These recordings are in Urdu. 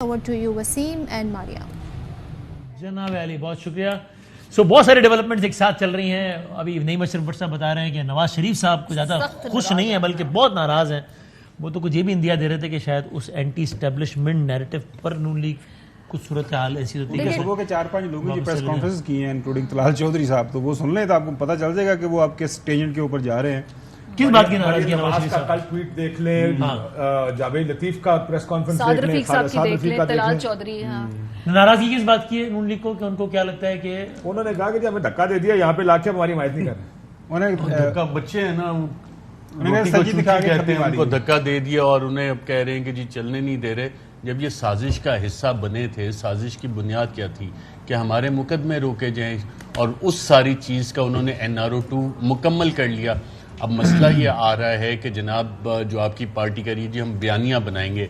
Over to you, Wasim and Maria. جناب علی بہت شکریہ. بہت سارے ڈیولپمنٹس ایک ساتھ چل رہی ہیں. ابھی نعیم اشرف بٹ صاحب بتا رہے ہیں کہ نواز شریف صاحب کو زیادہ خوش نہیں ہے بلکہ بہت ناراض ہیں. وہ تو کچھ یہ بھی اندیا دے رہے تھے کہ شاید اس اینٹی اسٹیبلشمنٹ نیریٹو پر نون لیگ کچھ صورتحال ایسی ہوتی ہے. صبح کے 4-5 لوگوں کی پریس کانفرنس کی ہیں انکلوڈنگ طلال چودھری صاحب, تو وہ سن لیں تو آپ کو پتہ چل جائے گا کہ وہ آپ کے ٹینجنٹ کے اوپر جا رہے ہیں. کس بات کی ناراضگی ہے نواز شریف کا صاحب؟ کل ٹویٹ دیکھ لیں, جاوید لطیف کا پریس کانفرنس سعد دیکھ لیں, رفیق صاحب کی سعد دیکھ رفیق لیں, کا دیکھ طلال لیں. چودھری. ناراضگی کس بات کی ہے نون لیگ کو کہ ان کو کیا لگتا ہے کہ انہوں نے کہا کہ جب ہمیں دھکا دے دیا یہاں پہ لا کے ہماری حمایت نہیں کر رہے. انہیں بچے ہیں نا, انہیں سچی دکھا کے کہتے ہیں ان کو دھکا دے دیا اور انہیں اب کہہ رہے ہیں کہ جی چلنے نہیں دے رہے. جب یہ سازش کا حصہ بنے تھے, سازش کی بنیاد کیا تھی کہ ہمارے مقدمے روکے جائیں, اور اس ساری چیز کا انہوں نے NRO2 مکمل کر لیا. اب مسئلہ یہ آ رہا ہے کہ جناب جو آپ کی پارٹی کر رہی ہے جی ہم بیانیاں بنائیں گے,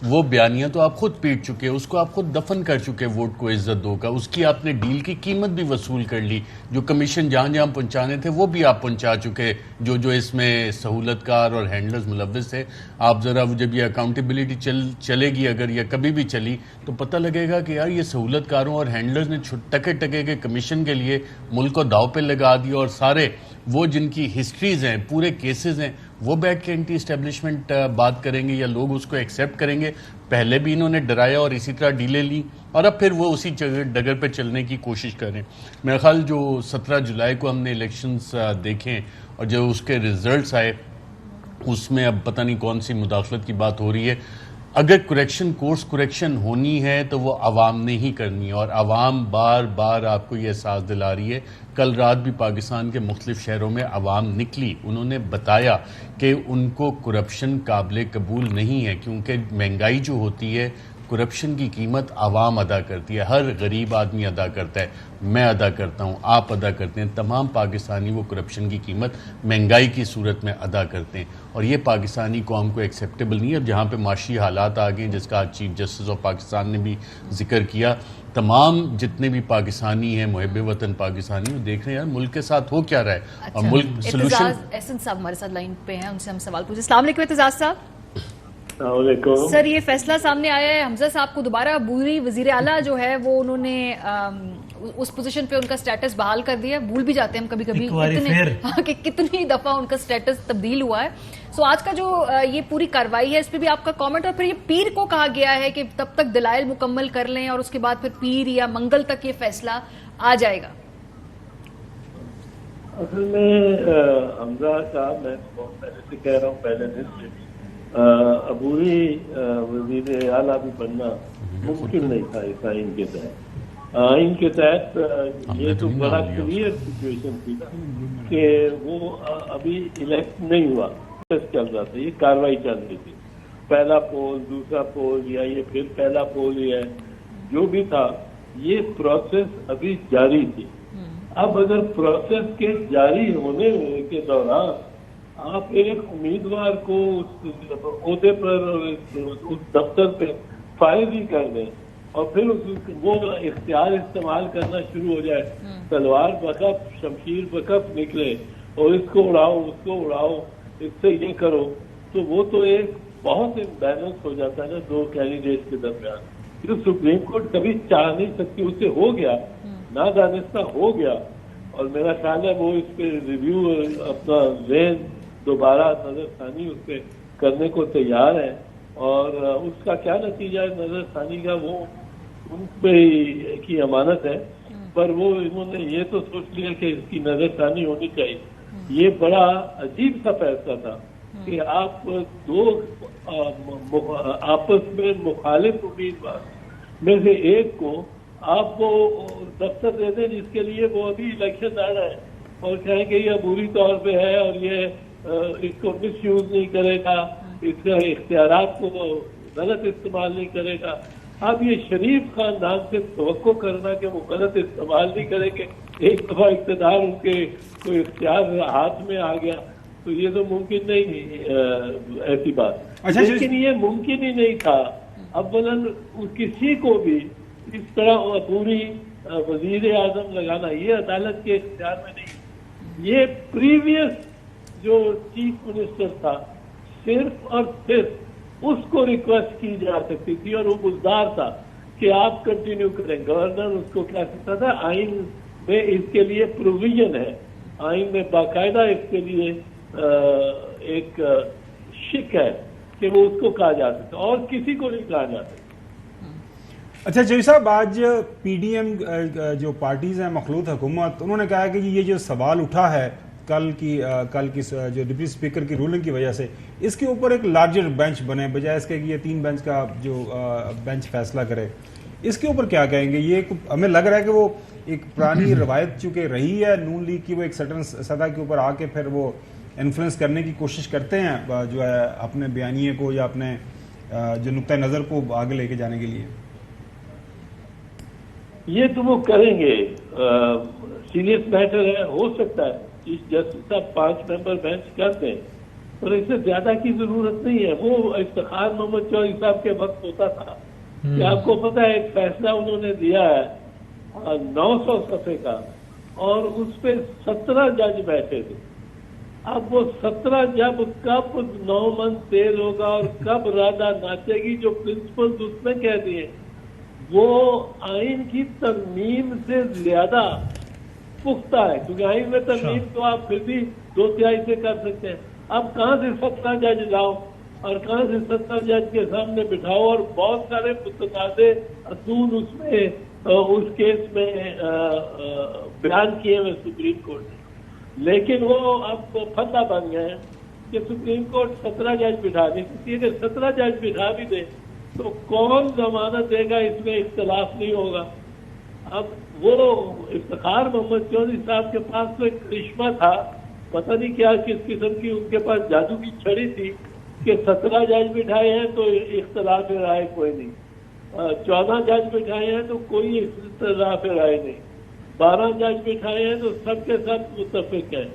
وہ بیانیاں تو آپ خود پیٹ چکے, اس کو آپ خود دفن کر چکے ووٹ کو عزت دو کا. اس کی آپ نے ڈیل کی قیمت بھی وصول کر لی. جو کمیشن جہاں جہاں پہنچانے تھے وہ بھی آپ پہنچا چکے, جو اس میں سہولت کار اور ہینڈلرز ملوث تھے. آپ ذرا جب یہ اکاؤنٹیبلٹی چلے گی اگر یہ کبھی بھی چلی تو پتہ لگے گا کہ یار یہ سہولت کاروں اور ہینڈلرز نے ٹکے کے کمیشن کے لیے ملک کو داؤ پہ لگا دیا, اور سارے وہ جن کی ہسٹریز ہیں, پورے کیسز ہیں, وہ بیٹھ کے اینٹی اسٹیبلشمنٹ بات کریں گے یا لوگ اس کو ایکسیپٹ کریں گے. پہلے بھی انہوں نے ڈرایا اور اسی طرح ڈیلیں لی, اور اب پھر وہ اسی ڈگر پہ چلنے کی کوشش کریں. میرا خیال جو 17 جولائی کو ہم نے الیکشنز دیکھیں اور جو اس کے ریزلٹس آئے, اس میں اب پتہ نہیں کون سی مداخلت کی بات ہو رہی ہے. اگر کورس کریکشن ہونی ہے تو وہ عوام نے ہی کرنی ہے, اور عوام بار بار آپ کو یہ احساس دلا رہی ہے. کل رات بھی پاکستان کے مختلف شہروں میں عوام نکلی, انہوں نے بتایا کہ ان کو کرپشن قابل قبول نہیں ہے, کیونکہ مہنگائی جو ہوتی ہے کرپشن کی قیمت عوام ادا کرتی ہے, ہر غریب آدمی ادا کرتا ہے, میں ادا کرتا ہوں, آپ ادا کرتے ہیں, تمام پاکستانی وہ کرپشن کی قیمت مہنگائی کی صورت میں ادا کرتے ہیں, اور یہ پاکستانی قوم کو ایکسیپٹیبل نہیں ہے. اب جہاں پہ معاشی حالات آ گئے جس کا آج چیف جسٹس آف پاکستان نے بھی ذکر کیا, تمام جتنے بھی پاکستانی ہیں محب وطن پاکستانی وہ دیکھ رہے ہیں یار ملک کے ساتھ ہو کیا رہا ہے, اور ملک سلوشن. احسن صاحب ہمارے ساتھ لائن پہ ہیں, ان سے ہم سوال پوچھیں. السلام علیکم اعتزاز صاحب. سر یہ فیصلہ سامنے آیا ہے حمزہ صاحب کو دوبارہ عبوری وزیر اعلیٰ جو ہے وہ انہوں نے اس پوزیشن پہ ان کا سٹیٹس بحال کر دیا. بھول بھی جاتے ہیں ہم کبھی کبھی کہ کتنی دفعہ ان کا سٹیٹس تبدیل ہوا ہے. سو آج کا جو یہ پوری کاروائی ہے اس پہ بھی آپ کا کامنٹ, اور پھر یہ پیر کو کہا گیا ہے کہ تب تک دلائل مکمل کر لیں اور اس کے بعد پھر پیر یا منگل تک یہ فیصلہ آ جائے گا. اصل میں حمزہ صاحب میں پہلے سے کہہ رہا ہوں, پہلے دن سے عبوری وزیر اعلیٰ بھی بننا ممکن نہیں تھا اس آئین کے تحت. آئین کے تحت یہ تو بڑا کلیئر سچویشن تھی کہ وہ ابھی الیکٹ نہیں ہوا, چل رہا تھا, یہ کاروائی چل رہی تھی. پہلا پول, دوسرا پول, یا یہ پھر پہلا پول ہی ہے, جو بھی تھا یہ پروسیس ابھی جاری تھی. اب اگر پروسیس کے جاری ہونے کے دوران آپ ایک امیدوار کو اس عہدے پر اس دفتر پہ فائر ہی کر دیں اور پھر وہ اختیار استعمال کرنا شروع ہو جائے, تلوار بکف شمشیر بکف نکلے اور اس کو اڑاؤ اس کو اڑاؤ, اس سے یہ کرو, تو وہ تو ایک بہت امبیلنس ہو جاتا ہے نا دو کینڈیڈیٹ کے درمیان. پھر سپریم کورٹ کبھی چاہ نہیں سکتی, اس سے ہو گیا, نادانستہ ہو گیا, اور میرا خیال ہے وہ اس پہ ریویو اپنا ذہن دوبارہ نظر ثانی اس پہ کرنے کو تیار ہے, اور اس کا کیا نتیجہ ہے نظر ثانی کا وہ ان پہ کی امانت ہے. پر وہ انہوں نے یہ تو سوچ لیا کہ اس کی نظر ثانی ہونی چاہیے. یہ بڑا عجیب سا فیصلہ تھا کہ آپ دو آپس میں مخالف امیدوار میں سے ایک کو آپ کو دفتر دے دیں جس کے لیے وہ ابھی الیکشن لڑ رہے ہیں, اور کہیں کہ یہ بری طور پہ ہے اور یہ اس کو مس یوز نہیں کرے گا, اس کا اختیارات کو غلط استعمال نہیں کرے گا. اب یہ شریف خاندان سے توقع کرنا کہ وہ غلط استعمال نہیں کرے کہ ایک دفعہ اقتدار ان کے کوئی اختیار ہاتھ میں آ گیا, تو یہ تو ممکن نہیں ایسی بات. لیکن یہ ممکن ہی نہیں تھا اولاً کسی کو بھی اس طرح پوری وزیر اعظم لگانا, یہ عدالت کے اختیار میں نہیں. یہ پریویس جو چیف منسٹر تھا صرف اور صرف اس کو ریکویسٹ کی جا سکتی تھی اور وہ گزار تھا کہ آپ کنٹینیو کریں. گورنر اس کو کیا کہتا تھا, آئین میں اس کے لیے پروویژن ہے, آئین میں باقاعدہ اس کے لیے ایک شک ہے کہ وہ اس کو کہا جا سکتا, اور کسی کو نہیں کہا جا سکتا. اچھا جی صاحب, آج پی ڈی ایم جو پارٹیز ہیں مخلوط حکومت, انہوں نے کہا کہ یہ جو سوال اٹھا ہے کل کی جو ڈپٹی اسپیکر کی رولنگ کی وجہ سے, اس کے اوپر ایک لارجر بینچ بنے بجائے اس کے کہ یہ 3 بینچ کا جو بینچ فیصلہ کرے. اس کے اوپر کیا کہیں گے؟ یہ ہمیں لگ رہا ہے کہ وہ ایک پرانی روایت چونکہ رہی ہے نون لیگ کی, وہ ایک سٹن سطح کے اوپر آ کے پھر وہ انفلوئنس کرنے کی کوشش کرتے ہیں جو ہے اپنے بیانیے کو یا اپنے جو نقطۂ نظر کو آگے لے کے جانے کے لیے. یہ تو وہ کریں گے, سیریس میٹر ہے, ہو سکتا ہے چیف جسٹس صاحب 5 ممبر بینچ کر دیں, پر اس سے زیادہ کی ضرورت نہیں ہے. وہ افتخار محمد چودھری صاحب کے وقت ہوتا تھا کہ آپ کو پتہ ہے ایک فیصلہ انہوں نے دیا ہے 900 صفحے کا, اور اس پہ 17 جج بیٹھے تھے. اب وہ 17 جب کب 9 من تیل ہوگا اور کب رادہ ناچے گی, جو پرنسپلز اس میں کہہ دیے وہ آئین کی ترمیم سے زیادہ پختہ ہے, کیونکہ آئین میں ترمیم تو آپ پھر بھی 2/3 سے کر سکتے ہیں. اب کہاں سے 17 جج لاؤ اور کہاں سے 17 جج کے سامنے بٹھاؤ, اور بہت سارے متنازع اصول اس میں اس کیس میں بیان کیے ہوئے سپریم کورٹ نے. لیکن وہ اب فتح بن گئے ہیں کہ سپریم کورٹ 17 جج بٹھا دے, کسی اگر 17 جج بٹھا بھی دے تو کون ضمانت دے گا اس میں اختلاف نہیں ہوگا. اب وہ افتخار محمد چودھری صاحب کے پاس تو ایک کرشمہ تھا, پتہ نہیں کیا کس قسم کی ان کے پاس جادو کی چھڑی تھی کہ 17 جج بٹھائے ہیں تو اختلاف رائے کوئی نہیں, 14 جج بٹھائے ہیں تو کوئی اختلاف رائے نہیں, 12 جج بٹھائے ہیں تو سب کے سب متفق ہیں,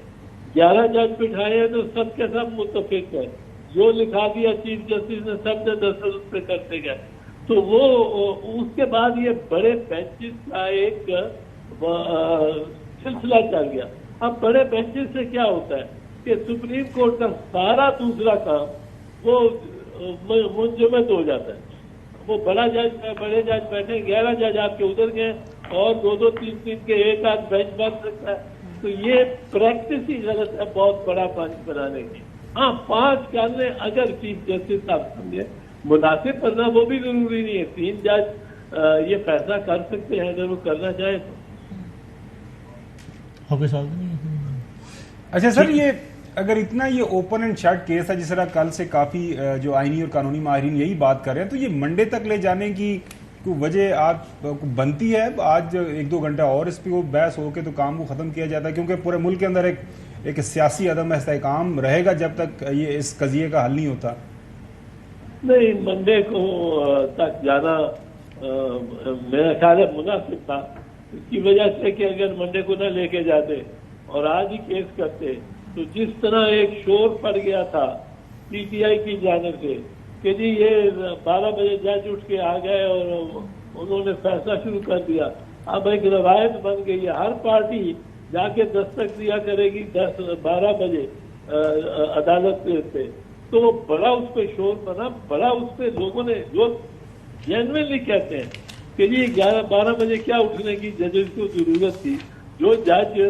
11 جج بٹھائے ہیں تو سب کے سب متفق ہیں, جو لکھا دیا چیف جسٹس نے سب نے دستخط اس پہ کرتے گئے. تو وہ اس کے بعد یہ بڑے بینچز کا ایک سلسلہ چل گیا. اب بڑے بینچز سے کیا ہوتا ہے کہ سپریم کورٹ کا سارا دوسرا کام وہ منجمد ہو جاتا ہے. وہ بڑے جج بیٹھے, 11 جج آپ کے ادھر گئے اور 2-2, 3-3 کے ایک آدھ بینچ بن سکتا ہے. تو یہ پریکٹس ہی غلط ہے بہت بڑا بینچ بنانے کی. ہاں 5 کر لیں اگر چیف جسٹس صاحب سمجھے مناسب کرنا, وہ بھی ضروری نہیں ہے. 3 جج یہ فیصلہ کر سکتے ہیں اگر وہ کرنا چاہے تو. اچھا سر, یہ اگر اتنا یہ اوپن اینڈ شٹ کیس ہے, جس طرح کل سے کافی جو آئینی اور قانونی ماہرین یہی بات کر رہے ہیں, تو یہ منڈے تک لے جانے کی کوئی وجہ آپ کو بنتی ہے؟ آج 1-2 گھنٹہ اور اس پہ وہ بحث ہو کے تو کام کو ختم کیا جاتا ہے, کیونکہ پورے ملک کے اندر ایک سیاسی عدم استحکام رہے گا جب تک یہ اس قضیے کا حل نہیں ہوتا. نہیں, منڈے کو تک جانا میرا خیال ہے مناسب تھا, اس کی وجہ سے کہ اگر منڈے کو نہ لے کے جاتے اور آج ہی کیس کرتے تو جس طرح ایک شور پڑ گیا تھا پی ٹی آئی کی جانب سے کہ جی یہ 12 بجے جج اٹھ کے آ گئے اور انہوں نے فیصلہ شروع کر دیا. اب ایک روایت بن گئی ہے, ہر پارٹی جا کے دستک دیا کرے گی 10-12 بجے عدالت پہ. تو وہ بڑا اس پہ شور بنا, بڑا اس پہ لوگوں نے جو جینوئنلی کہتے ہیں کہ جی 11-12 بجے کیا اٹھنے کی ججز کو ضرورت تھی. جو جج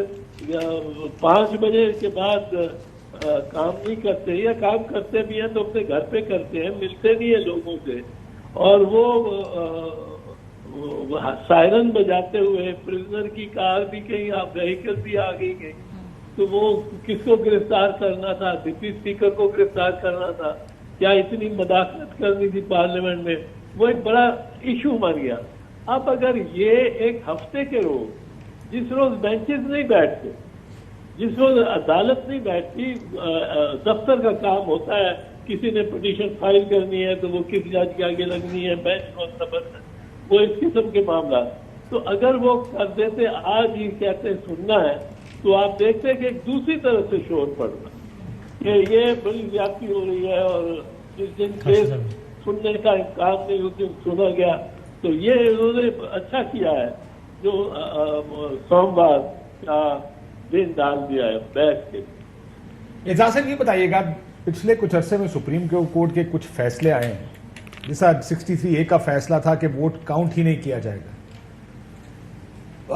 5 بجے کے بعد کام نہیں کرتے یا کام کرتے بھی ہیں تو اپنے گھر پہ کرتے ہیں, ملتے نہیں ہیں لوگوں سے, اور وہ سائرن بجاتے ہوئے پرزنر کی کار بھی کہیں وہیکل بھی آ گئی کہیں, تو وہ کس کو گرفتار کرنا تھا؟ ڈپٹی اسپیکر کو گرفتار کرنا تھا کیا؟ اتنی مداخلت کرنی تھی پارلیمنٹ میں؟ وہ ایک بڑا ایشو بن گیا. اب اگر یہ ایک ہفتے کے روز, جس روز بینچز نہیں بیٹھتے, جس روز عدالت نہیں بیٹھتی, دفتر کا کام ہوتا ہے, کسی نے پٹیشن فائل کرنی ہے تو وہ کس جج کے آگے لگنی ہے, بینچ معتبر ہے, وہ اس قسم کے معاملات. تو اگر وہ کر دیتے آج ہی کہتے سننا ہے, تو آپ دیکھتے کہ ایک دوسری طرف سے شور پڑنا کہ یہ بڑی زیادتی ہو رہی ہے, اور جس دن کیس سننے کا امکان نہیں اس دن سنا گیا. تو یہ انہوں نے اچھا کیا ہے جو سوموار کا دن ڈال دیا ہے بحث کے. اعجاز صاحب یہ بتائیے گا, پچھلے کچھ عرصے میں سپریم کورٹ کے کچھ فیصلے آئے ہیں، جیسا 63A کا فیصلہ تھا کہ ووٹ کاؤنٹ ہی نہیں کیا جائے گا.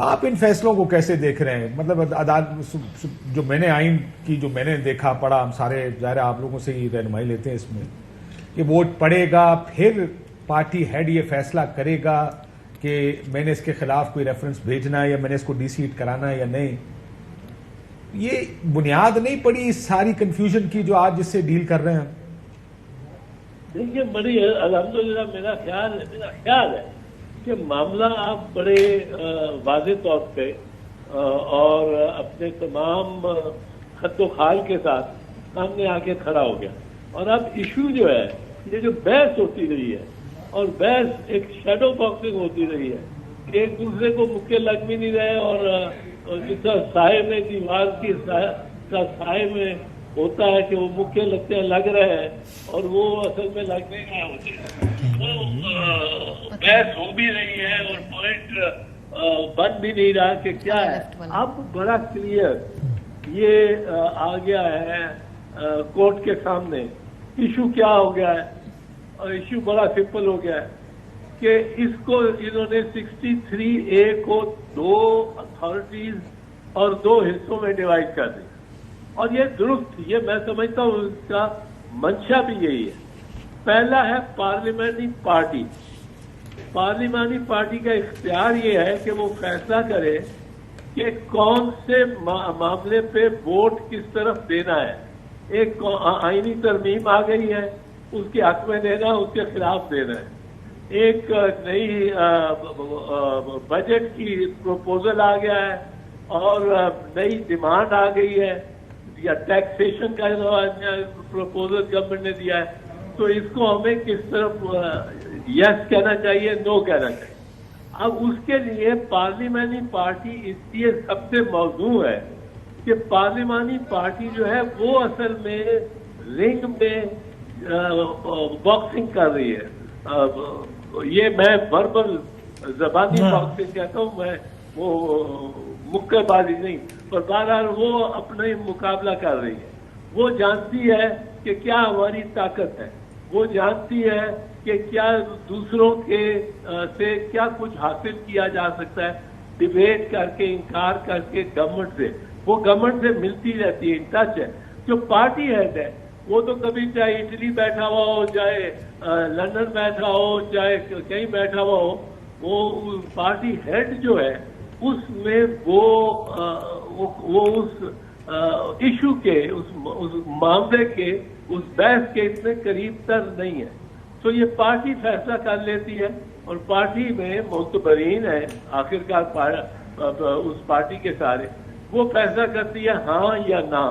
آپ ان فیصلوں کو کیسے دیکھ رہے ہیں؟ مطلب جو میں نے آئین کی جو میں نے دیکھا پڑھا، ہم سارے ظاہر آپ لوگوں سے ہی رہنمائی لیتے ہیں اس میں، کہ ووٹ پڑے گا پھر پارٹی ہیڈ یہ فیصلہ کرے گا کہ میں نے اس کے خلاف کوئی ریفرنس بھیجنا ہے یا میں نے اس کو ڈی سیٹ کرانا ہے یا نہیں. یہ بنیاد نہیں پڑی اس ساری کنفیوژن کی جو آج جس سے ڈیل کر رہے ہیں؟ دیکھیے بڑی الحمدللہ میرا خیال ہے کہ معاملہ آپ بڑے واضح طور پہ اور اپنے تمام خط و خال کے ساتھ سامنے آ کے کھڑا ہو گیا. اور اب ایشو جو ہے، یہ جو بحث ہوتی رہی ہے، اور بحث ایک شیڈو باکسنگ ہوتی رہی ہے، ایک دوسرے کو مکے لگ بھی نہیں رہے، اور جس طرح سائے میں دیوار کی سائے میں ہوتا ہے کہ وہ مکے لگتے ہیں، لگ رہے ہیں، اور وہ اصل میں لگ نہیں رہے ہوتے ہیں. وہ بحث ہو بھی رہی ہے اور پوائنٹ بن بھی نہیں رہا کہ کیا ہے. اب بڑا کلیئر یہ آ گیا ہے کورٹ کے سامنے. ایشو کیا ہو گیا ہے، اور ایشو بڑا سمپل ہو گیا ہے کہ اس کو انہوں نے 63A کو 2 اتھارٹیز اور 2 حصوں میں ڈیوائڈ کر دی. اور یہ درست، یہ میں سمجھتا ہوں اس کا منشا بھی یہی ہے. پہلا ہے پارلیمانی پارٹی. پارلیمانی پارٹی کا اختیار یہ ہے کہ وہ فیصلہ کرے کہ کون سے معاملے پہ ووٹ کس طرف دینا ہے. ایک آئینی ترمیم آ گئی ہے، اس کے حق میں دینا ہے، اس کے خلاف دینا ہے. ایک نئی بجٹ کی پروپوزل آ گیا ہے اور نئی ڈیمانڈ آ گئی ہے، یا ٹیکسیشن کا پروپوزل گورنمنٹ نے دیا ہے. تو اس کو ہمیں کس طرف یس کہنا چاہیے، نو کہنا چاہیے. اب اس کے لیے پارلیمانی پارٹی اس لیے سب سے موضوع ہے کہ پارلیمانی پارٹی جو ہے وہ اصل میں رنگ میں باکسنگ کر رہی ہے. یہ میں وربل زبانی باکسنگ کہتا ہوں، میں وہ مکہ بازی نہیں، پر بہرحال وہ اپنا ہی مقابلہ کر رہی ہے. وہ جانتی ہے کہ کیا ہماری طاقت ہے، وہ جانتی ہے کہ کیا دوسروں کے سے کیا کچھ حاصل کیا جا سکتا ہے، ڈیبیٹ کر کے، انکار کر کے گورنمنٹ سے. وہ گورنمنٹ سے ملتی رہتی ہے، ان ٹچ ہے. جو پارٹی ہیڈ ہے وہ تو کبھی چاہے اٹلی بیٹھا ہوا ہو، چاہے لندن بیٹھا ہو، چاہے کہیں بیٹھا ہوا ہو، وہ پارٹی ہیڈ جو ہے اس میں وہ اس ایشو کے، اس معاملے کے، اس بحث کے اتنے قریب تر نہیں ہے. تو یہ پارٹی فیصلہ کر لیتی ہے، اور پارٹی میں معتبرین ہیں آخرکار اس پارٹی کے سارے، وہ فیصلہ کرتی ہے ہاں یا نہ.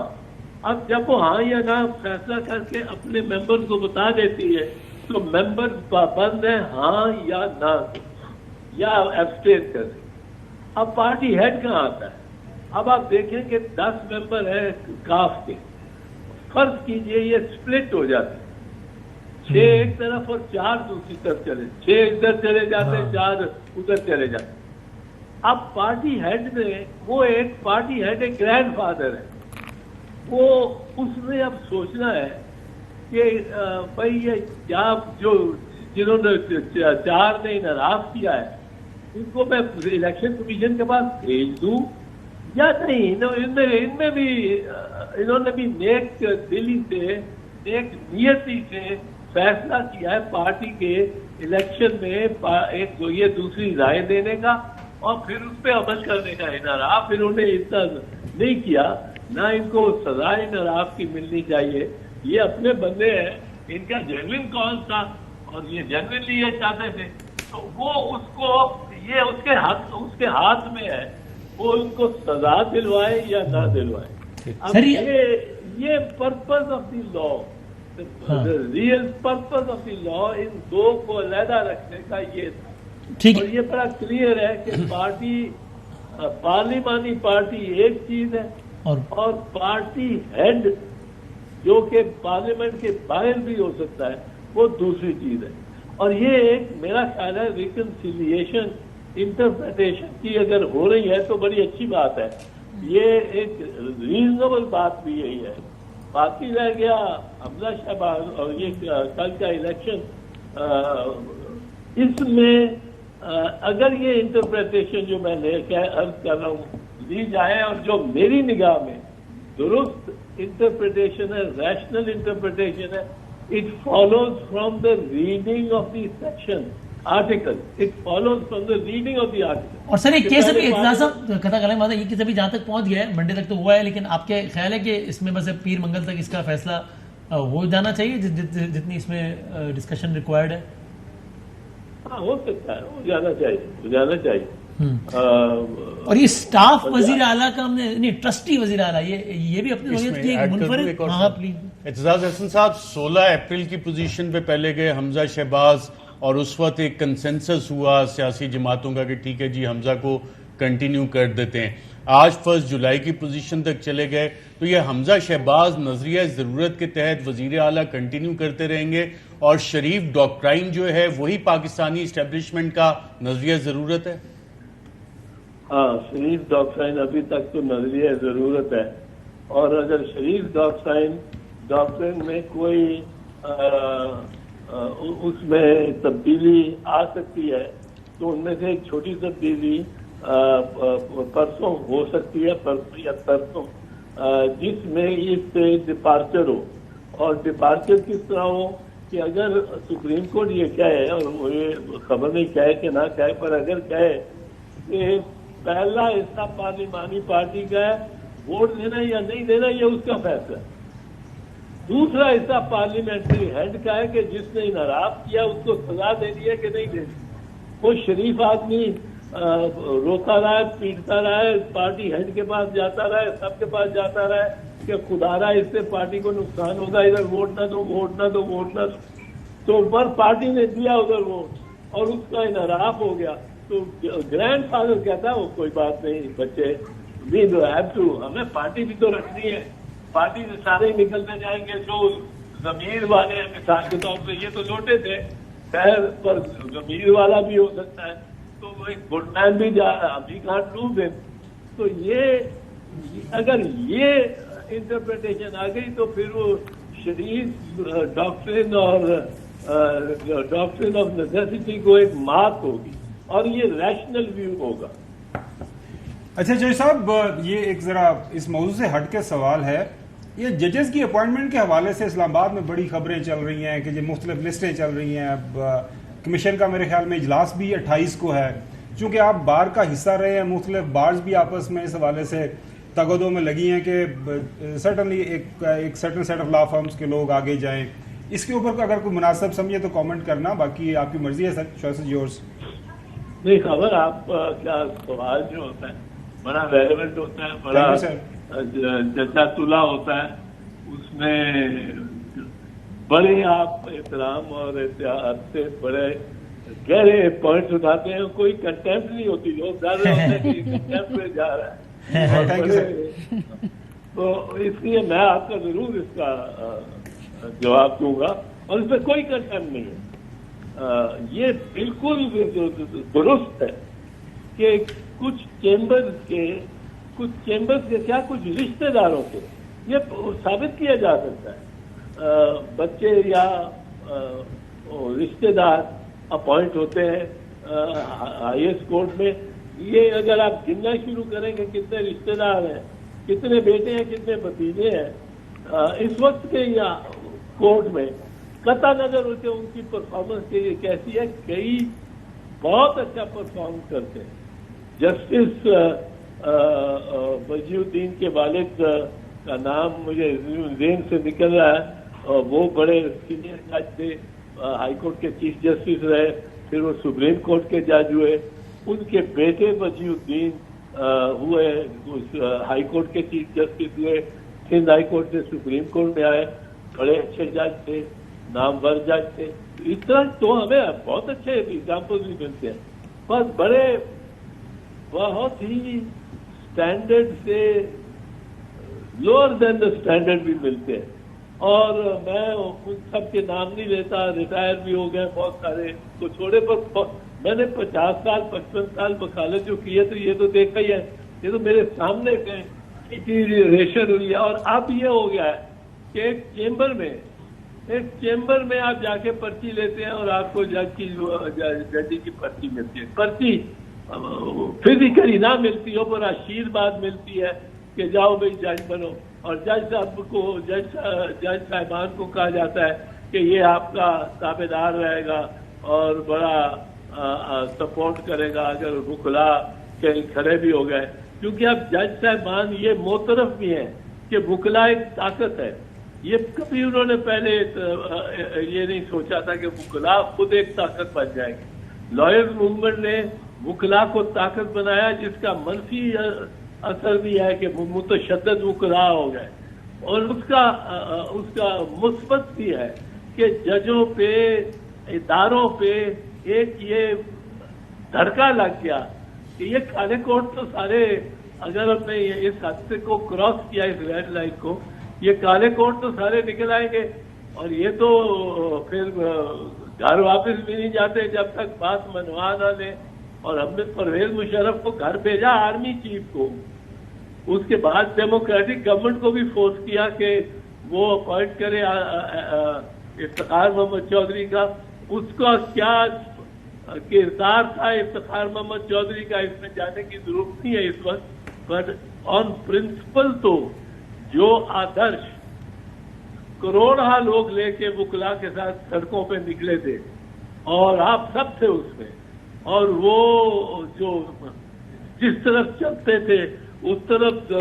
اب جب وہ ہاں یا نہ فیصلہ کر کے اپنے ممبر کو بتا دیتی ہے تو ممبر پابند ہیں ہاں یا نہ یا ایبسٹین کر دیں. اب پارٹی ہیڈ کہاں آتا ہے؟ اب آپ دیکھیں کہ 10 ممبر ہیں کاف کے. فرض کیجئے یہ سپلٹ ہو جاتے ہیں، 6 ایک طرف اور 4 دوسری طرف چلے، 6 ادھر چلے جاتے ہیں، 4 ادھر چلے جاتے ہیں. اب پارٹی ہیڈ میں وہ ایک پارٹی ہیڈ ایک گرینڈ فادر ہے. وہ اس میں اب سوچنا ہے کہ بھائی یہ کیا جو جنہوں نے 4 نے انحراف کیا ہے ان کو میں الیکشن کمیشن کے پاس بھیج دوں یا نہیں. ان میں بھی انہوں نے بھی نیک دلی سے، نیک نیتی سے فیصلہ کیا ہے پارٹی کے الیکشن میں ایک یہ دوسری رائے دینے کا اور پھر اس پہ عمل کرنے کا. انحراف انہوں نے اتنا نہیں کیا، نہ ان کو سزا انحراف کی ملنی چاہیے. یہ اپنے بندے ہیں، ان کا جینوئن کال تھا اور یہ جینوئنلی یہ چاہتے تھے، تو وہ اس کو یہ اس کے ہاتھ میں ہے، وہ ان کو سزا دلوائے یا نہ دلوائے. اب یہ purpose of the law, real purpose of the law ان دو کو علیحدہ رکھنے کا یہ تھا. اور یہ بڑا کلیئر ہے کہ پارلیمانی پارٹی ایک چیز ہے اور پارٹی ہیڈ جو کہ پارلیمنٹ کے باہر بھی ہو سکتا ہے وہ دوسری چیز ہے. اور یہ ایک میرا خیال ہے ریکنسیلیشن انٹرپریٹیشن کی اگر ہو رہی ہے تو بڑی اچھی بات ہے. یہ ایک ریزنیبل بات بھی یہی ہے باقی رہ گیا حمزہ شہباز اور یہ کل کا الیکشن، اس میں اگر یہ انٹرپریٹیشن جو میں عرض کر رہا ہوں لی جائے، اور جو میری نگاہ میں درست انٹرپریٹیشن ہے، ریشنل انٹرپریٹیشن ہے، it follows from the reading of the section article, it follows from the reading of the article. اور سر یہ کیس ابھی اعتراض صاحب قطع کلام یہ کیس ابھی جہاں تک پہنچ گیا ہے، منڈے تک تو ہوا ہے، لیکن آپ کے خیال ہے کہ اس میں بس پیر منگل تک اس کا فیصلہ ہو جانا چاہیے جتنی اس میں ڈسکشن ریکوائرڈ ہے؟ ہاں ہو سکتا ہے، ہو جانا چاہیے. اور یہ سٹاف وزیر اعلیٰ کا ہم نے ٹرسٹی وزیر اعلیٰ یہ بھی اپنی نوعیت کی ایک منفرد. ہاں پلیز. اعتزاز احسن صاحب 16 اپریل کی پوزیشن پہ پہلے گئے حمزہ شہباز، اور اس وقت ایک کنسنسس ہوا سیاسی جماعتوں کا کہ ٹھیک ہے جی حمزہ کو کنٹینیو کر دیتے ہیں. آج 1 جولائی کی پوزیشن تک چلے گئے، تو یہ حمزہ شہباز نظریہ ضرورت کے تحت وزیر اعلیٰ کنٹینیو کرتے رہیں گے، اور شریف ڈاکٹرائن جو ہے وہی پاکستانی اسٹیبلشمنٹ کا نظریہ ضرورت ہے؟ ہاں، شریف ڈاکٹرائن ابھی تک تو نظریہ ضرورت ہے، اور اگر شریف ڈاکٹرائن میں کوئی اس میں تبدیلی آ سکتی ہے تو ان میں سے ایک چھوٹی تبدیلی پرسوں ہو سکتی ہے، پرسوں جس میں اس سے ڈپارچر ہو. اور ڈپارچر کس طرح ہو کہ اگر سپریم کورٹ یہ کہے، اور وہ یہ خبر نہیں کہے کہ نہ کہے، پر اگر کہے کہ پہلا حصہ پارلیمانی پارٹی کا ہے، ووٹ دینا یا نہیں دینا یہ اس کا فیصلہ ہے. دوسرا حصہ پارلیمنٹری ہیڈ کا ہے کہ جس نے انحراف کیا اس کو سزا دینی ہے کہ نہیں دینی. وہ شریف آدمی روتا رہا ہے، پیٹتا رہا ہے، پارٹی ہیڈ کے پاس جاتا رہا ہے، سب کے پاس جاتا رہا ہے کہ خدا رہا اس سے پارٹی کو نقصان ہوگا، ادھر ووٹ نہ دو، ووٹ نہ دو، ووٹ نہ دو. تو پر پارٹی نے دیا ادھر ووٹ اور اس کا انحراف ہو گیا. تو گرینڈ فادر کہتا ہے وہ کوئی بات نہیں بچے، وی ڈو ہیو ٹو، ہمیں پارٹی بھی تو رکھنی ہے، پارٹی سے سارے نکلتے جائیں گے. جو ضمیر والے ہیں مثال کے طور پہ یہ تو لوٹے تھے، خیر پر ضمیر والا بھی ہو سکتا ہے، تو وہ ایک گڈ مین بھی جا رہا، ابھی کانٹ لوز ہم. تو یہ اگر یہ انٹرپریٹیشن آ گئی تو پھر وہ شریف ڈاکٹرن اور ڈاکٹرن آف نیسیسٹی کو ایک مات ہوگی، اور یہ ریشنل ویو ہوگا. اچھا جج صاحب، یہ ایک ذرا اس موضوع سے ہٹ کے سوال ہے، یہ ججز کی اپوائنٹمنٹ کے حوالے سے اسلام آباد میں بڑی خبریں چل رہی ہیں کہ جو مختلف لسٹیں چل رہی ہیں. اب کمیشن کا میرے خیال میں اجلاس بھی 28 کو ہے. چونکہ آپ بار کا حصہ رہے ہیں، مختلف بارز بھی آپس میں اس حوالے سے تگدوں میں لگی ہیں کہ سرٹنلی ایک certain set of law firms کے لوگ آگے جائیں. اس کے اوپر اگر کوئی مناسب سمجھے تو کامنٹ کرنا، باقی آپ کی مرضی ہے سر. Choice is yours. نہیں خبر آپ کیا سوال جو ہوتا ہے بڑا ریلیونٹ ہوتا ہے، بڑا جچا تلا ہوتا ہے، اس میں بڑے آپ احترام اور احتیاط سے بڑے گہرے پوائنٹس اٹھاتے ہیں. کوئی کنٹیمپٹ نہیں ہوتی، لوگ زیادہ ہوتے ہیں کہ کنٹیمپٹ میں جا رہا ہے. تو اس لیے میں آپ کا ضرور اس کا جواب دوں گا، اور اس میں کوئی کنٹیمپٹ نہیں ہے. یہ بالکل درست ہے کہ کچھ چیمبرز کے کیا کچھ رشتہ داروں کے یہ ثابت کیا جا سکتا ہے، بچے یا رشتہ دار اپوائنٹ ہوتے ہیں ہائیسٹ کورٹ میں. یہ اگر آپ گننا شروع کریں کہ کتنے رشتہ دار ہیں، کتنے بیٹے ہیں، کتنے بھتیجے ہیں اس وقت کے یا کورٹ میں، قطع نظر ہوتے ان کی پرفارمنس کیسی ہے. کئی بہت اچھا پرفارم کرتے ہیں. جسٹس وجیہ الدین کے والد کا نام مجھے ذہن سے نکل رہا ہے، وہ بڑے سینئر جج تھے، ہائی کورٹ کے چیف جسٹس رہے، پھر وہ سپریم کورٹ کے جج ہوئے. ان کے بیٹے وجیہ الدین ہوئے ہائی کورٹ کے چیف جسٹس ہوئے، سندھ ہائی کورٹ سے سپریم کورٹ میں آئے، بڑے اچھے جج تھے، نامور جج تھے. اس طرح تو ہمیں بہت اچھے ایگزامپل بھی ملتے ہیں، بس بڑے بہت ہی اسٹینڈرڈ سے لوور دین دا اسٹینڈرڈ بھی ملتے ہیں. اور میں ان سب کے نام نہیں لیتا، ریٹائر بھی ہو گئے بہت سارے کو چھوڑے، پر میں نے 50 سال 55 سال وکالت جو کی ہے تو یہ تو دیکھا ہی ہے، یہ تو میرے سامنے ریشر ہوئی ہے. اور اب یہ ہو گیا ہے کہ ایک چیمبر میں آپ جا کے پرچی لیتے ہیں اور آپ کو ججی کی پرچی ملتی ہے. پرچی فزیکلی نہ ملتی ہو پر آشیرواد ملتی ہے کہ جاؤ بھائی جج بنو, اور جج صاحبان کو کہا جاتا ہے کہ یہ آپ کا تابع دار رہے گا اور بڑا سپورٹ کرے گا اگر وکلا کہیں کھڑے بھی ہو گئے, کیونکہ اب جج صاحبان یہ معترف بھی ہیں کہ وکلا ایک طاقت ہے. یہ کبھی انہوں نے پہلے یہ نہیں سوچا تھا کہ وکلا خود ایک طاقت بن جائے گی. لائرز موومنٹ نے وکلا کو طاقت بنایا, جس کا منفی اثر بھی ہے کہ متشدد وکلا ہو گئے, اور اس کا مثبت بھی ہے کہ ججوں پہ, اداروں پہ ایک یہ دھڑکا لگ گیا کہ یہ کالے کوٹ تو سارے, اگر ہم نے اس حادثے کو کراس کیا, اس ریڈ لائن کو, یہ کالے کوٹ تو سارے نکل آئیں گے, اور یہ تو پھر گھر واپس بھی نہیں جاتے جب تک بات منوا نہ لیں. اور ہم نے پرویز مشرف کو گھر بھیجا, آرمی چیف کو. اس کے بعد ڈیموکریٹک گورنمنٹ کو بھی فورس کیا کہ وہ اپوائنٹ کرے افتخار محمد چودھری کا. اس کا کیا کردار تھا افتخار محمد چودھری کا, اس میں جانے کی ضرورت نہیں ہے اس وقت, بٹ آن پرنسپل تو جو آدرش کروڑا لوگ لے کے وکلا کے ساتھ سڑکوں پہ نکلے تھے, اور آپ سب تھے اس میں, اور وہ جو جس طرف چلتے تھے اس طرف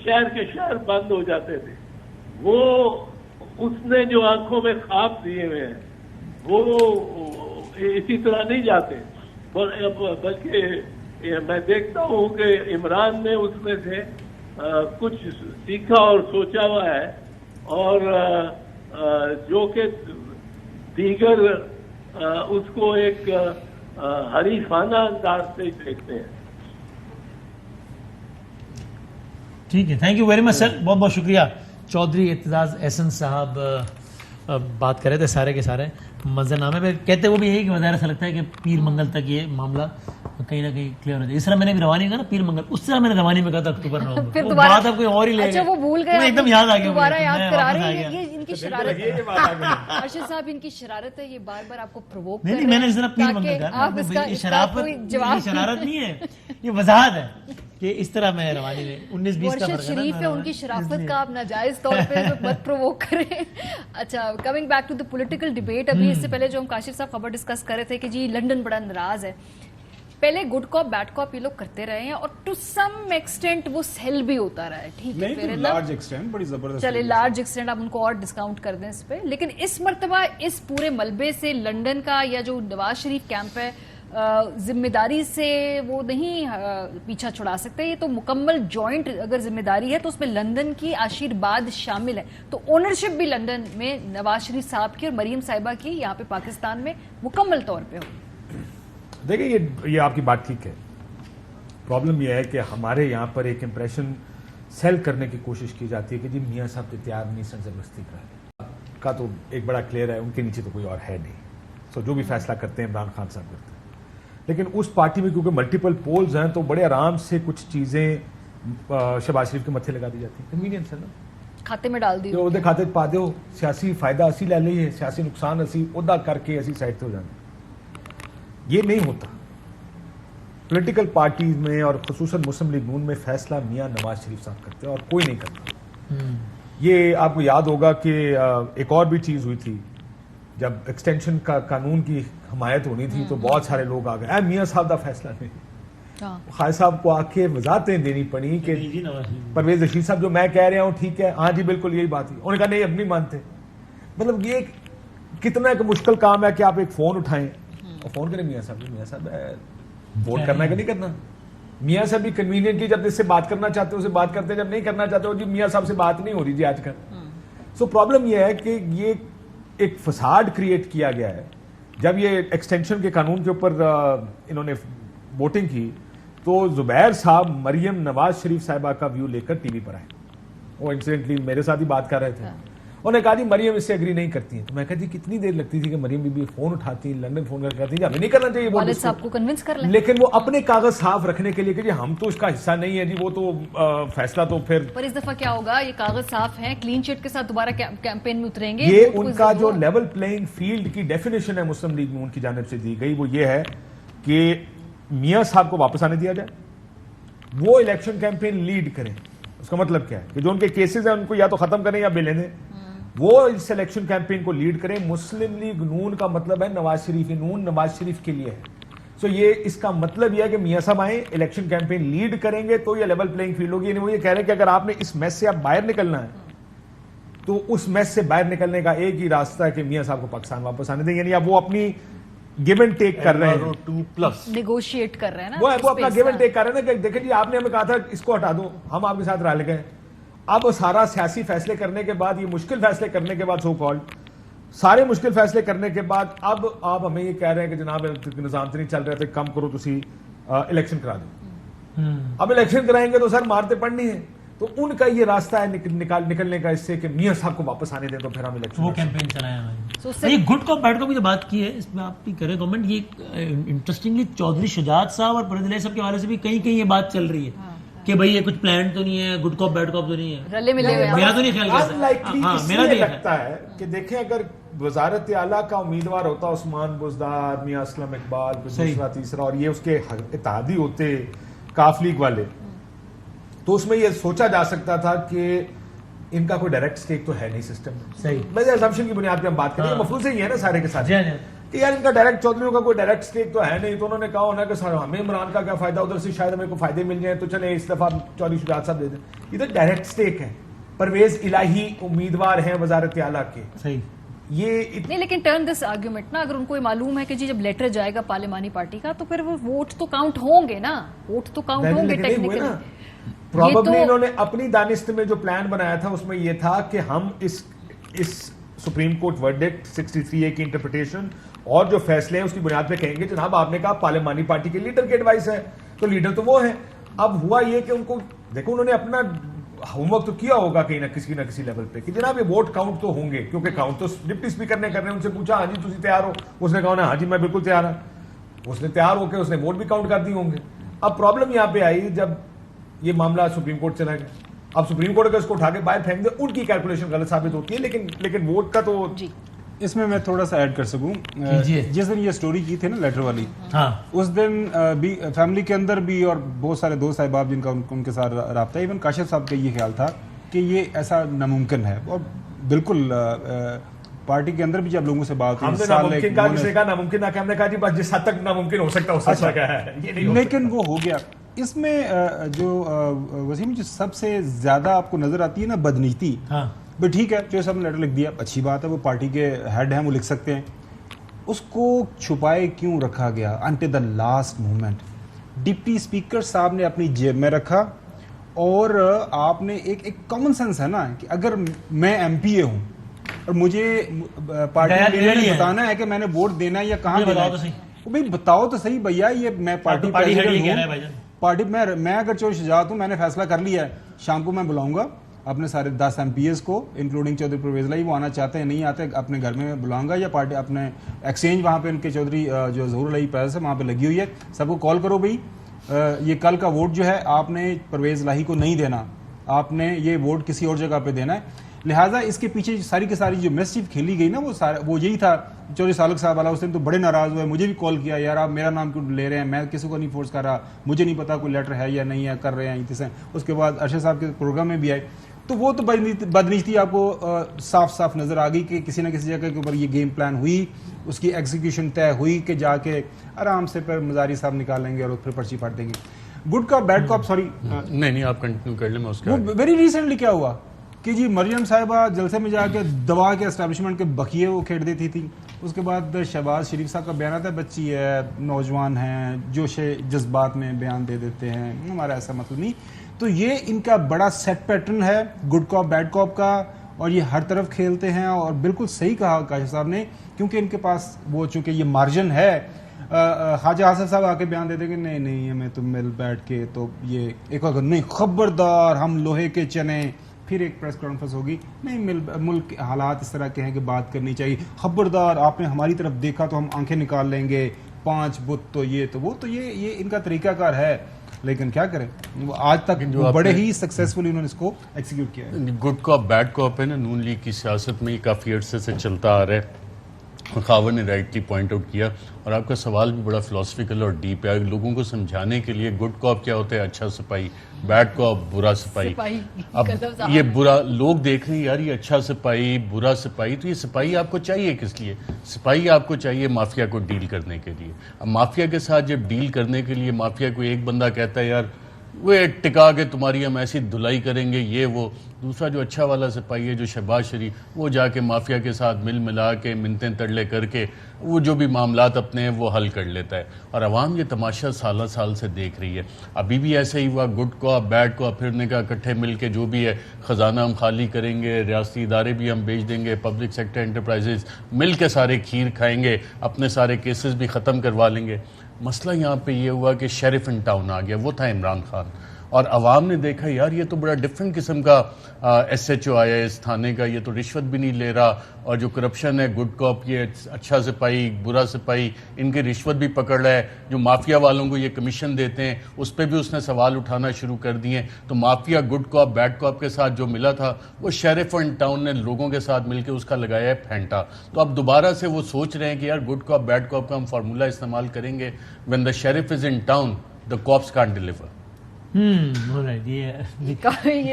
شہر کے شہر بند ہو جاتے تھے. وہ اس نے جو آنکھوں میں خواب دیے ہوئے ہیں وہ اسی طرح نہیں جاتے, بلکہ میں دیکھتا ہوں کہ عمران نے اس میں سے کچھ سیکھا اور سوچا ہوا ہے, اور جو کہ دیگر اس کو ایک حریفانہ انداز سے دیکھتے ہیں. ٹھیک ہے, تھینک یو ویری مچ سر, بہت بہت شکریہ. چودھری اعتزاز احسن صاحب بات کر رہے تھے سارے کے سارے منظر نامے پہ. کہتے وہ بھی یہی کہ وظاہر ایسا لگتا ہے کہ پیر منگل تک یہ معاملہ کہیں نہ کہیں کلیئر ہو جائے. اس طرح میں نے بھی روانی کہا نا پیر منگل, اس طرح میں نے روانی میں کہا تھا اکتوبر نومبر, وہ بات اب کوئی اور ہی لے گئے. وہ بھول گئے, ایک دم یاد آ گیا, دوبارہ یاد کرا رہے ہیں. یہ ان کی شرارت ہے ارشد صاحب, ان کی شرارت ہے, یہ بار بار آپ کو پرووک کر رہے ہیں. نہیں, میں نے اس طرح پیر منگل کہا, شرارت نہیں ہے, یہ وضاحت ہے کہ اس طرح میں روانی میں 19-20 کا فرق شریف ہے, ان کی شرافت کا آپ ناجائز طور پہ مت پرووک کریں. اچھا, coming back to the political debate, ابھی اس سے پہلے جو ہم کاشف صاحب خبر ڈسکس کر رہے تھے کہ جی لنڈن بڑا ناراض ہے. پہلے گڈ کاپ بیڈ کاپ یہ لوگ کرتے رہے ہیں, اور ٹو سم ایکسٹینٹ وہ سیل بھی ہوتا رہا ہے. ٹھیک ہے, لارج ایکسٹینٹ بڑی زبردست, چلے لارج ایکسٹینٹ آپ ان کو اور ڈسکاؤنٹ کر دیں اس پہ. لیکن اس مرتبہ اس پورے ملبے سے لنڈن کا یا جو نواز شریف کیمپ ہے ذمہ داری سے وہ نہیں پیچھا چھڑا سکتے. یہ تو مکمل جوائنٹ اگر ذمہ داری ہے تو اس میں لندن کی آشیرواد شامل ہے. تو اونرشپ بھی لندن میں نواز شریف صاحب کی اور مریم صاحبہ کی یہاں پہ پاکستان میں مکمل طور پہ ہو. دیکھیں یہ آپ کی بات ٹھیک ہے. پرابلم یہ ہے کہ ہمارے یہاں پر ایک امپریشن سیل کرنے کی کوشش کی جاتی ہے کہ جی میاں صاحب تو تیار نہیں سرزبستی کا تو ایک بڑا کلیئر ہے, ان کے نیچے تو کوئی اور ہے نہیں. سو جو بھی فیصلہ کرتے ہیں عمران خان صاحب کرتے ہیں. لیکن اس پارٹی میں کیونکہ ملٹیپل پولز ہیں تو بڑے آرام سے کچھ چیزیں شہباز شریف کے متھے لگا دی جاتی ہیں. کنوینئنس ہے نا, کھاتے میں ڈال دی, کھاتے پا دو, سیاسی فائدہ اسی لے لئیے, سیاسی نقصان اسی عہدہ کر کے اسی سائڈ پہ ہو جانا. یہ نہیں ہوتا. پولیٹیکل پارٹیز میں اور خصوصاً مسلم لیگ نون میں فیصلہ میاں نواز شریف صاحب کرتے ہیں اور کوئی نہیں کرتا. یہ آپ کو یاد ہوگا کہ ایک اور بھی چیز ہوئی تھی جب ایکسٹینشن کا قانون کی حمایت ہونی تھی تو بہت سارے لوگ آ گئے اے میاں صاحب کا فیصلہ نہیں. خالد صاحب کو آ کے وضاحتیں دینی پڑی کہ پرویز رشید صاحب جو میں کہہ رہا ہوں ٹھیک ہے, ہاں جی بالکل یہی بات ہے. انہوں نے کہا نہیں اب نہیں مانتے. مطلب یہ کتنا ایک مشکل کام ہے کہ آپ ایک فون اٹھائیں اور فون کریں میاں صاحب ووٹ کرنا ہے کہ نہیں کرنا. میاں صاحب بھی کنوینئنٹلی جب اس سے بات کرنا چاہتے ہو اسے بات کرتے ہیں, جب نہیں کرنا چاہتے ہو جی میاں صاحب سے بات نہیں ہو رہی جی آج کل. سو پرابلم یہ ہے کہ یہ ایک فساد کریٹ کیا گیا ہے. جب یہ ایکسٹینشن کے قانون کے اوپر انہوں نے ووٹنگ کی تو زبیر صاحب مریم نواز شریف صاحبہ کا ویو لے کر ٹی وی پر آئے. وہ انسیڈنٹلی میرے ساتھ ہی بات کر رہے تھے انہوں نے کہا جی مریم اس سے اگری نہیں کرتی ہیں. تو میں کہا جی کتنی دیر لگتی تھی کہ مریم بی بی فون اٹھاتی, لندن فون کر کہتی ہمیں نہیں کرنا چاہیے والد صاحب کو کنونس کر لیں. لیکن وہ اپنے کاغذ صاف رکھنے کے لیے کہ جی ہم تو اس کا حصہ نہیں ہے جی, وہ تو فیصلہ تو پھر. پر اس دفعہ کیا ہوگا, یہ کاغذ صاف ہیں, کلین چٹ کے ساتھ دوبارہ کیمپین میں اتریں گے. یہ ان کا جو لیول پلینگ فیلڈ کی ڈیفینیشن ہے مسلم لیگ میں ان کی جانب سے دی گئی, وہ یہ ہے کہ میاں صاحب کو واپس آنے دیا جائے, وہ الیکشن کیمپین لیڈ کریں. اس کا مطلب کیا ہے کہ جو ان کے کیسز ہیں ان کو یا تو ختم کریں یا بے دیں, وہ اس الیکشن کیمپین کو لیڈ کریں. مسلم لیگ نون کا مطلب ہے نواز شریف, نون نواز شریف کے لیے ہے. سو یہ اس کا مطلب یہ ہے کہ میاں صاحب آئیں, الیکشن کیمپین لیڈ کریں گے تو یہ لیول پلینگ فیلڈ ہوگی. یعنی وہ یہ کہہ رہے ہیں کہ اگر آپ نے اس میس سے آپ باہر نکلنا ہے تو اس میس سے باہر نکلنے کا ایک ہی راستہ ہے کہ میاں صاحب کو پاکستان واپس آنے دیں. یعنی اب وہ اپنی گیو اینڈ ٹیک کر رہے ہیں, نیگوشیٹ کر رہے ہیں نا, وہ اپنا گیو اینڈ ٹیک کر رہے ہیں کہ دیکھیں جی آپ نے ہمیں کہا تھا اس کو ہٹا دو, ہم آپ کے ساتھ رل گئے. اب سارا سیاسی فیصلے کرنے کے بعد, یہ مشکل فیصلے کرنے کے بعد, سو کالڈ سارے مشکل فیصلے کرنے کے بعد اب آپ ہمیں یہ کہہ رہے ہیں کہ جناب نظام تو نہیں چل رہے تھے, کم کرو تسی الیکشن کرا دو. اب الیکشن کرائیں گے تو سر مارتے پڑنی ہے. تو ان کا یہ راستہ ہے نکلنے کا اس سے کہ میاں صاحب کو واپس آنے دیں تو پھر ہم الیکشن, وہ کیمپین چلایا ہماری. یہ گڈ کو بیڈ کو بھی جو بات کی ہے اس میں آپ بھی کریں کامنٹ. یہ انٹرسٹنگلی چودھری شجاعت صاحب اور پرید علیہ صاحب کے حوالے سے بھی کہیں کہیں یہ بات چل رہی ہے کہ بھئی یہ کچھ پلان تو نہیں ہے, گڈ کاپ بیڈ کاپ تو نہیں ہے, رلے ملے ہوئے. میرا تو نہیں خیال کرتا. میرا بھی لگتا ہے کہ دیکھیں اگر وزارت اعلیٰ کا امیدوار ہوتا عثمان بزدار, میاں اسلم اقبال, دوسرا تیسرا, اور یہ اس کے اتحادی ہوتے کاف لیگ والے, تو اس میں یہ سوچا جا سکتا تھا کہ ان کا کوئی ڈائریکٹ اسٹیک تو ہے نہیں سسٹم میں. صحیح, ویسے اسامپشن کی بنیاد پہ ہم بات کریں, مفروض ہی ہے نا سارے کے ساتھ کہ یار ان کا ڈائریکٹ, چودھریوں کا کوئی ڈائریکٹ اسٹیک تو ہے نہیں. تو انہوں نے کہا ہونا کہ ہمیں عمران کا کیا فائدہ, ادھر سے شاید ہمیں کوئی فائدے مل جائیں, تو چلیں اس دفعہ چودھری شجاعت صاحب دے دیں. ادھر ڈائریکٹ اسٹیک ہے, پرویز الہی امیدوار ہیں وزارت اعلیٰ کے. صحیح, یہ نہیں, لیکن ٹرن دس آرگیومنٹ نا, اگر ان کو یہ معلوم ہے کہ جی جب لیٹر جائے گا پارلیمانی پارٹی کا تو پھر وہ ووٹ تو کاؤنٹ ہوں گے نا, ووٹ تو کاؤنٹ ہوں گے ٹیکنیکلی. پروبیبلی انہوں نے اپنی دانست میں جو پلان بنایا تھا اس میں یہ تھا کہ ہم اس سپریم کورٹ ورڈکٹ 63A کی انٹرپریٹیشن اور جو فیصلے ہیں اس کی بنیاد پہ کہیں گے جناب آپ نے کہا پارلیمانی پارٹی کے لیڈر کی ایڈوائس ہے, تو لیڈر تو وہ ہیں. اب ہوا یہ کہ ان کو دیکھو انہوں نے اپنا ہوم ورک تو کیا ہوگا کہیں نہ کسی لیول پہ کہ جناب یہ ووٹ کاؤنٹ تو ہوں گے, کیونکہ کاؤنٹ تو ڈپٹی اسپیکر نے کرنے. ان سے پوچھا ہاں جی تسی تیار ہو, اس نے کہا نا ہاں جی میں بالکل تیار ہوں. اس نے تیار ہو کے اس نے ووٹ بھی کاؤنٹ کر دی ہوں گے. اب پرابلم یہاں پہ آئی جب یہ معاملہ سپریم کورٹ چلا گیا. اب سپریم کورٹ اگر اس کو اٹھا کے باہر پھینک دے, ان کی کیلکولیشن غلط ثابت ہوتی ہے. لیکن ووٹ کا تو اس میں تھوڑا سا ایڈ کر سکوں. جس دن یہ سٹوری کی تھی نا لیٹر والی, اس دن بھی فیملی کے اندر بھی اور بہت سارے دوست احباب جن کا ان کے ساتھ رابطہ, ایون کاشف صاحب کا یہ خیال تھا کہ یہ ایسا ناممکن ہے. اور بالکل پارٹی کے اندر بھی جب لوگوں سے بات ہوئی, ناممکن ہم نے کہا جی بس جس حد تک ناممکن ہو سکتا ہے, لیکن وہ ہو گیا. اس میں جو وسیم جو سب سے زیادہ آپ کو نظر آتی ہے نا بدنیتی, بھائی ٹھیک ہے جو سب نے لیٹر لکھ دیا اچھی بات ہے, وہ پارٹی کے ہیڈ ہیں وہ لکھ سکتے ہیں, اس کو چھپائے کیوں رکھا گیا until the last moment. Deputy speaker صاحب نے اپنی جیب میں رکھا, اور آپ نے ایک کامن سینس ہے نا کہ اگر میں ایم پی اے ہوں اور مجھے پارٹی نے بتانا ہے کہ میں نے ووٹ دینا ہے یا کہاں دینا ہے, بھائی بتاؤ تو صحیح بھیا, یہ میں پارٹی میں اگر چودھری شجاعت ہوں, میں نے فیصلہ کر لیا ہے, شام کو میں بلاؤں گا اپنے سارے 10 ایم پی ایس کو انکلوڈنگ چودھری پرویز الہی, وہ آنا چاہتے ہیں نہیں آتے اپنے گھر میں بلاؤں گا, یا پارٹی اپنے ایکسچینج وہاں پہ ان کے چودھری جو ظہور الہی پیلس ہے وہاں پہ لگی ہوئی ہے, سب کو کال کرو بھائی یہ کل کا ووٹ جو ہے آپ نے پرویز الہی کو نہیں دینا, آپ نے یہ ووٹ کسی اور جگہ پہ دینا ہے. لہٰذا اس کے پیچھے ساری کی ساری جو میسیو کھیلی گئی نا وہ یہی تھا. چودھری سالک صاحب والا اس دن تو بڑے ناراض ہوئے, مجھے بھی کال کیا یار آپ میرا نام کیوں لے رہے ہیں, میں کسی کو نہیں فورس کر رہا, مجھے نہیں پتا کوئی لیٹر ہے یا نہیں ہے, کر رہے ہیں. اس کے بعد ارشد صاحب کے پروگرام میں بھی آئے, تو وہ تو بدنیتی آپ کو صاف نظر آ گئی کہ کسی نہ کسی جگہ کے اوپر یہ گیم پلان ہوئی, اس کی ایگزیکیوشن طے ہوئی کہ جا کے آرام سے پھر مزاری صاحب نکال لیں گے اور پھر پرچی پھاٹ دیں گے. گڈ کاپ بیڈ کاپ, سوری نہیں آپ کنٹینیو کر لیں. میں اس کا ویری ریسنٹلی کیا ہوا کہ جی مریم صاحبہ جلسے میں جا کے دبا کے اسٹیبلشمنٹ کے بقیے وہ کھیڑ دیتی تھی. اس کے بعد شہباز شریف صاحب کا بیان آتا ہے بچی ہے, نوجوان ہیں, جوش جذبات میں بیان دے دیتے ہیں, ہمارا ایسا مطلب نہیں. تو یہ ان کا بڑا سیٹ پیٹرن ہے گڈ کاپ بیڈ کاپ کا, اور یہ ہر طرف کھیلتے ہیں. اور بالکل صحیح کہا کاشف صاحب نے, کیونکہ ان کے پاس وہ چونکہ یہ مارجن ہے. خواجہ حسن صاحب آ کے بیان دے دیں کہ نہیں ہمیں تو مل بیٹھ کے تو یہ ایک وقت نہیں, خبردار ہم لوہے کے چنے پھر ایک پریس کانفرنس ہوگی. نہیں, ملک حالات اس طرح کے ہیں کہ بات کرنی چاہیے. خبردار آپ نے ہماری طرف دیکھا تو ہم آنکھیں نکال لیں گے, 5 بت تو یہ تو وہ, تو یہ ان کا طریقہ کار ہے. لیکن کیا کریں, وہ آج تک بڑے ہی سکسیسفلی انہوں نے اس کو ایکسیکیوٹ کیا ہے. گڈ کاپ بیڈ کاپ ہے نا, نون لیگ کی سیاست میں یہ کافی عرصے سے چلتا آ رہا ہے. خاور نے رائٹلی پوائنٹ آؤٹ کیا, اور آپ کا سوال بھی بڑا فلاسفیکل اور ڈیپ ہے. لوگوں کو سمجھانے کے لیے گڈ کاپ کیا ہوتا ہے, اچھا سپاہی, بیڈ کاپ برا سپاہی. اب یہ برا لوگ دیکھ رہے ہیں یار, یہ اچھا سپاہی برا سپاہی, تو یہ سپاہی آپ کو چاہیے کس لیے؟ سپاہی آپ کو چاہیے مافیا کو ڈیل کرنے کے لیے. اب مافیا کے ساتھ جب ڈیل کرنے کے لیے مافیا کو ایک بندہ کہتا ہے یار وہ ٹکا کے تمہاری ہم ایسی دھلائی کریں گے یہ وہ, دوسرا جو اچھا والا سپاہی ہے جو شہباز شریف, وہ جا کے مافیا کے ساتھ مل ملا کے منتیں تڑلے کر کے وہ جو بھی معاملات اپنے ہیں وہ حل کر لیتا ہے. اور عوام یہ تماشا سالہ سال سے دیکھ رہی ہے. ابھی بھی ایسا ہی ہوا, گڈ کو بیڈ کو پھر نے کہا اکٹھے مل کے جو بھی ہے خزانہ ہم خالی کریں گے, ریاستی ادارے بھی ہم بیچ دیں گے, پبلک سیکٹر انٹرپرائزز مل کے سارے کھیر کھائیں گے, اپنے سارے کیسز بھی ختم کروا لیں گے. مسئلہ یہاں پہ یہ ہوا کہ شیرف ان ٹاؤن آ گیا, وہ تھا عمران خان, اور عوام نے دیکھا یار یہ تو بڑا ڈفرینٹ قسم کا ایس ایچ او آیا ہے اس تھانے کا, یہ تو رشوت بھی نہیں لے رہا, اور جو کرپشن ہے گڈ کاپ یہ اچھا سپاہی برا سپاہی ان کی رشوت بھی پکڑ رہا ہے, جو مافیا والوں کو یہ کمیشن دیتے ہیں اس پہ بھی اس نے سوال اٹھانا شروع کر دیے. تو مافیا گڈ کاپ بیڈ کاپ کے ساتھ جو ملا تھا وہ شیرف ان ٹاؤن نے لوگوں کے ساتھ مل کے اس کا لگایا ہے پھینٹا. تو اب دوبارہ سے وہ سوچ رہے ہیں کہ یار گڈ کاپ بیڈ کاپ کا ہم فارمولہ استعمال کریں گے. When the sheriff is in town the cops can't deliver. یہ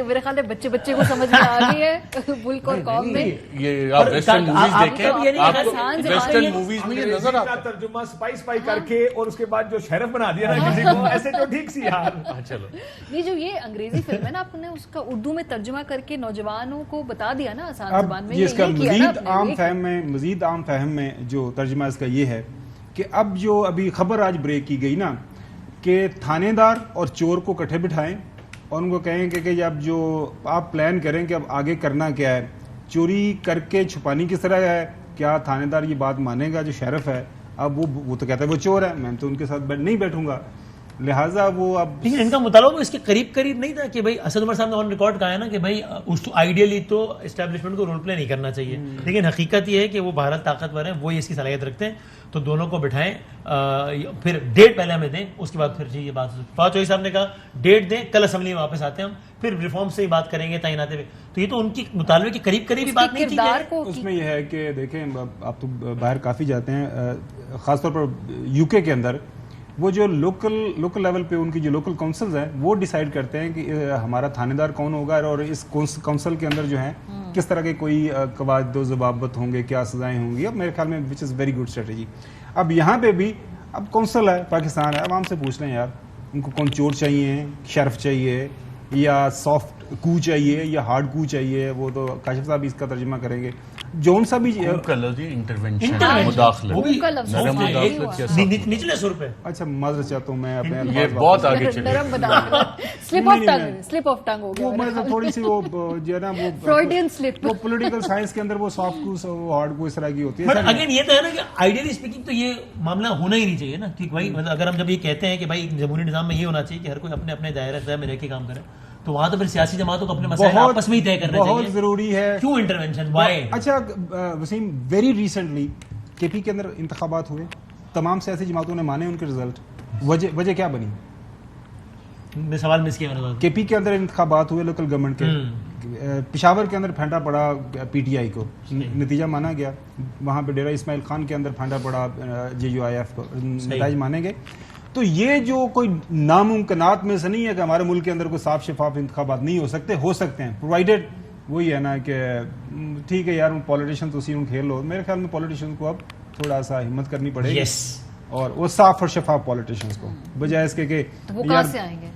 میرے خیال ہے بچے کو سمجھ میں آ گئی ہے ملک اور قوم میں. یہ آپ ویسٹرن موویز دیکھیں, آپ ویسٹرن موویز میں نظر آتا ہے ترجمہ سپائی کر کے اور اس کے بعد جو شیرف بنا دیا نا کسی کو, ایسے تو ٹھیک سی یار. چلو یہ جو یہ انگریزی فلم ہے نا, آپ نے اس کا اردو میں ترجمہ کر کے نوجوانوں کو بتا دیا نا آسان زبان میں. اس کا مزید عام فہم میں جو ترجمہ اس کا یہ ہے کہ اب جو ابھی خبر آج بریک کی گئی نا کہ تھانے دار اور چور کو کٹھے بٹھائیں اور ان کو کہیں کہ اب جو آپ پلان کریں کہ اب آگے کرنا کیا ہے, چوری کر کے چھپانی کس طرح ہے, کیا تھانے دار یہ بات مانے گا جو شیرف ہے؟ اب وہ تو کہتا ہے وہ چور ہے, میں تو ان کے ساتھ نہیں بیٹھوں گا, لہٰذا وہ اب. لیکن ان کا مطالبہ اس کے قریب نہیں تھا کہ بھائی اسد عمر صاحب نے آن ریکارڈ کہا ہے نا کہ بھائی آئیڈیلی تو اسٹیبلشمنٹ کو رول پلے نہیں کرنا چاہیے, لیکن حقیقت یہ ہے کہ وہ بہرحال طاقتور ہیں, وہ اس کی صلاحیت رکھتے ہیں, تو دونوں کو بٹھائیں, پھر ڈیٹ پہلے ہمیں دیں, اس کے بعد پھر یہ بات. فواد چوہدری صاحب نے کہا ڈیٹ دیں, کل اسمبلی میں واپس آتے ہیں ہم, پھر ریفارم سے ہی بات کریں گے تعیناتی میں. تو یہ تو ان کی مطالبے کے قریب ہی بات نہیں تھی. اس میں یہ ہے کہ دیکھیں آپ تو باہر کافی جاتے ہیں, خاص طور پر یو کے اندر وہ جو لوکل لیول پہ ان کی جو لوکل کونسلز ہیں وہ ڈیسائیڈ کرتے ہیں کہ ہمارا تھانے دار کون ہوگا, اور اس کونسل کے اندر جو ہیں کس طرح کے کوئی قواعد و ضوابط ہوں گے, کیا سزائیں ہوں گی. اب میرے خیال میں وچ از ویری گڈ اسٹریٹجی. اب یہاں پہ بھی اب کونسل ہے, پاکستان ہے, عوام سے پوچھ لیں یار ان کو کون چور چاہیے, شرف چاہیے, یا سافٹ کو چاہیے, یا ہارڈ کو چاہیے. وہ تو کاشف صاحب اس کا ترجمہ کریں گے. جون سا بھی انٹرونشن نچلے سر پہ. اچھا معذرت چاہتا ہوں میں اپنے یہ بہت آگے چلے سلپ آف ٹنگ ہو گیا تھوڑی سی وہ جو ہے نا وہ پولیٹیکل سائنس کے اندر وہ سافٹ کو ہارڈ کو اس طرح کی ہوتی ہے. بٹ اگین یہ تو ہے نا کہ آئیڈیلی اسپیکنگ تو یہ معاملہ ہونا ہی نہیں چاہیے نا, کہ بھائی اگر ہم جب یہ کہتے ہیں کہ بھائی جمہوری نظام میں یہ ہونا چاہیے کہ ہر کوئی اپنے اپنے دائرے میں رہ کے کام کرے, تو وہاں تو پھر سیاسی جماعتوں کو اپنے مسائل آپس میں ہی طے کرنا چاہیے. بہت ضروری ہے. کیوں انٹرونشن, وائی؟ اچھا وسیم, ویری ریسنٹلی کے پی کے اندر انتخابات ہوئے, تمام سیاسی جماعتوں نے مانے ان کے رزلٹ, وجہ کیا بنی؟ میں سوال مس کیا. کے پی کے اندر انتخابات ہوئے لوکل گورنمنٹ کے, پشاور کے اندر پھینٹا پڑا پی ٹی آئی کو, نتیجہ مانا گیا. وہاں پہ ڈیرہ اسماعیل خان کے اندر پھینٹا پڑا JUIF کو, نتائج مانے گئے. تو یہ جو کوئی ناممکنات میں سے نہیں ہے کہ ہمارے ملک کے اندر کوئی صاف شفاف انتخابات نہیں ہو سکتے ہیں, پرووائڈیڈ وہی ہے نا کہ ٹھیک ہے یار پولیٹیشین تو اسی میں کھیل لو. میرے خیال میں پولیٹیشین کو اب تھوڑا سا ہمت کرنی پڑے گی, اور وہ صاف اور شفاف پولیٹیشینز کو, بجائے اس کے کہ وہ کہاں سے آئیں گے.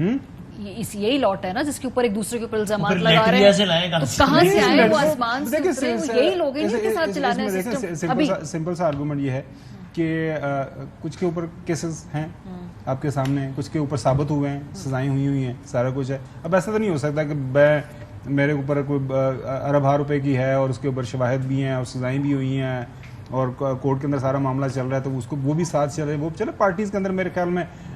یہی لوٹ ہے نا جس کے اوپر ایک دوسرے کے اوپر الزامات لگا رہے ہیں, کہاں سے آئے وہ آسمان سے اترے, یہی لوگ ہیں جن کے ساتھ چلانا ہے سسٹم. سمپل سا آرگومنٹ یہ ہے کہ کچھ کے اوپر کیسز ہیں آپ کے سامنے, کچھ کے اوپر ثابت ہوئے ہیں, سزائیں ہوئی ہیں, سارا کچھ ہے. اب ایسا تو نہیں ہو سکتا کہ میرے اوپر کوئی ارب روپے کی ہے اور اس کے اوپر شواہد بھی ہیں اور سزائیں بھی ہوئی ہیں اور کورٹ کے اندر سارا معاملہ چل رہا ہے, تو اس کو وہ بھی ساتھ چلے. وہ چلے پارٹیز کے اندر میرے خیال میں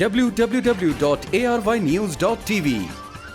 www.arYnews.tv।